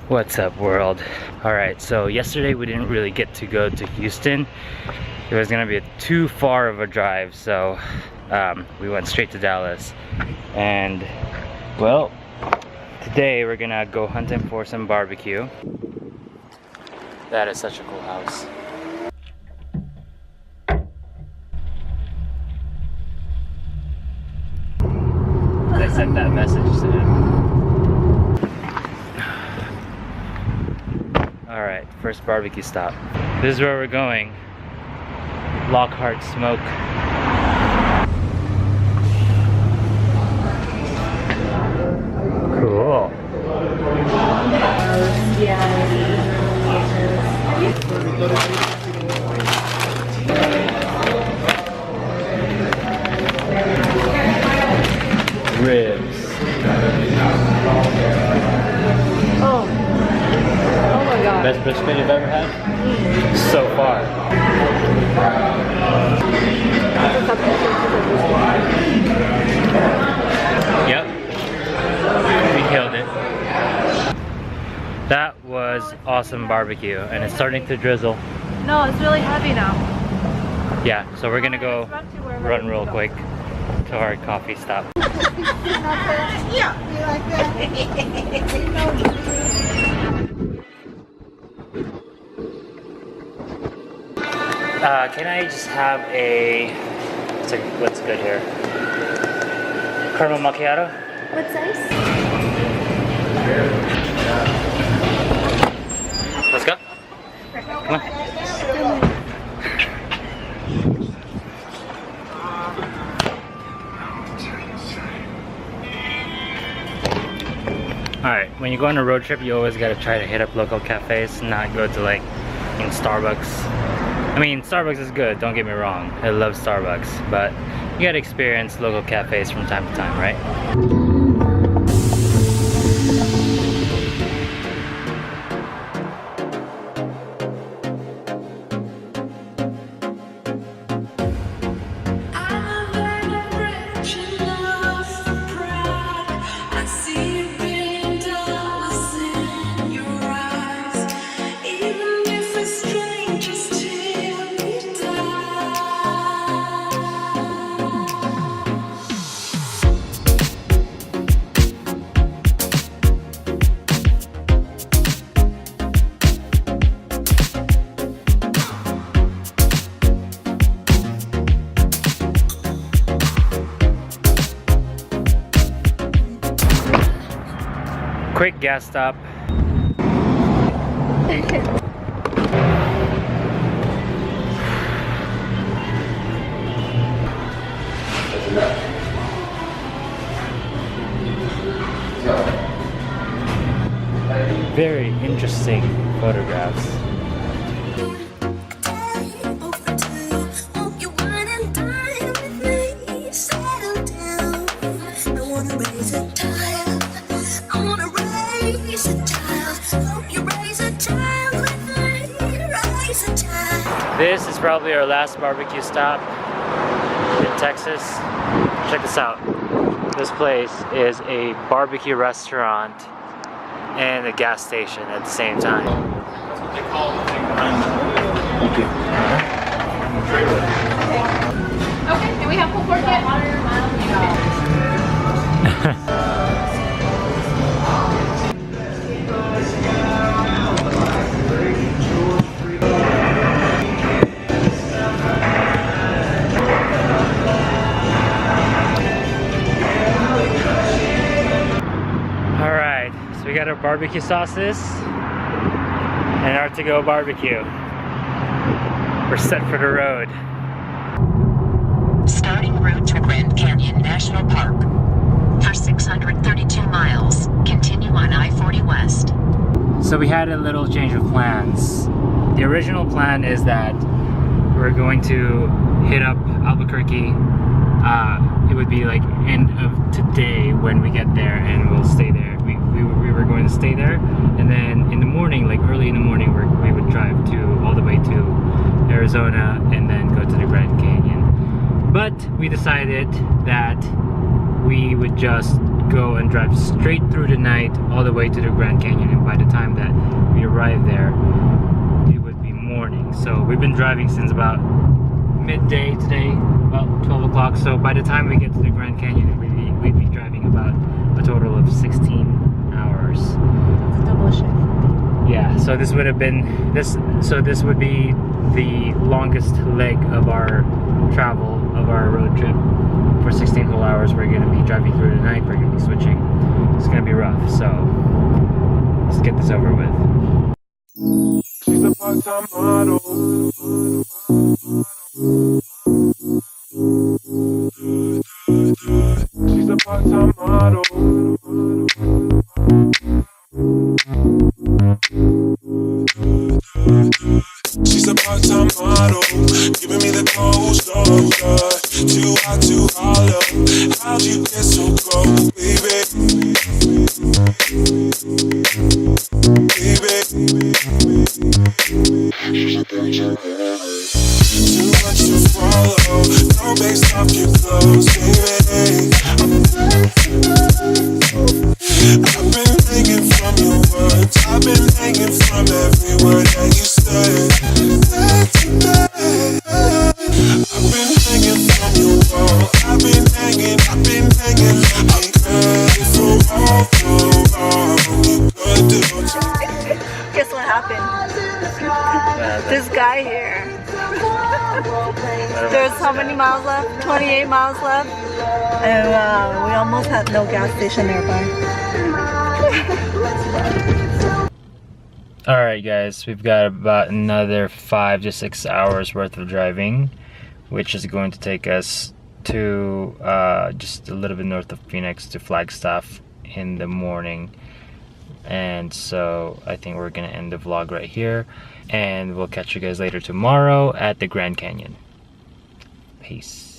What's up, world? Alright, so yesterday we didn't really get to go to Houston. It was gonna be too far of a drive, so we went straight to Dallas. And well, today we're gonna go hunting for some barbecue. That is such a cool house. I sent that message to him. Alright, first barbecue stop. This is where we're going. Lockhart Smoke. Cool. Ribs. Oh my god. Best brisket you've ever had? So far. Yep. We killed it. That was awesome barbecue, and it's starting to drizzle. No, it's really heavy now. Yeah, so we're gonna go run real quick to our coffee stop. Yeah, you like that? Can I just have a, what's good here? Caramel macchiato? What size? Let's go. Come on. Alright, when you go on a road trip, you always gotta try to hit up local cafes, not go to like in Starbucks. I mean, Starbucks is good, don't get me wrong. I love Starbucks, but you gotta experience local cafes from time to time, right? Quick gas stop. Very interesting photographs. This is probably our last barbecue stop in Texas. Check this out. This place is a barbecue restaurant and a gas station at the same time. That's what they call the thing behind the... Thank you. Okay, and we have pulled pork yet? We got our barbecue sauces and our to-go barbecue. We're set for the road. Starting route to Grand Canyon National Park. For 632 miles, continue on I-40 West. So we had a little change of plans. The original plan is that we're going to hit up Albuquerque. It would be like end of today when we get there, and we'll stay there. We were going to stay there, and then in the morning, like early in the morning, we would drive all the way to Arizona and then go to the Grand Canyon. But we decided that we would just go and drive straight through the night all the way to the Grand Canyon, and by the time that we've been driving since about midday today, about 12 o'clock. So by the time we get to the Grand Canyon, we'd be driving about a total of 16 hours. Double shift. Yeah, so this would have been so this would be the longest leg of our travel, of our road trip. For 16 whole hours, we're gonna be driving through the night, we're gonna be switching. It's gonna be rough, so let's get this over with. She's a part-time model. She's a part-time model. She's a part-time model, giving me the cold shoulder. Too hot to hollow. How'd you get so cold, baby? Baby. Too much to follow. No base off your clothes, baby. I've been hanging from your words. I've been hanging from every word that you said. I've been hanging from your wall. I've been hanging. I'm ready for all you could do to me. Guess what happened? This guy here. There's how many miles left? 28 miles left. And we almost had no gas station nearby. Alright guys, we've got about another 5 to 6 hours worth of driving, which is going to take us to just a little bit north of Phoenix to Flagstaff in the morning. And so I think we're gonna end the vlog right here, and we'll catch you guys later tomorrow at the Grand Canyon. Peace.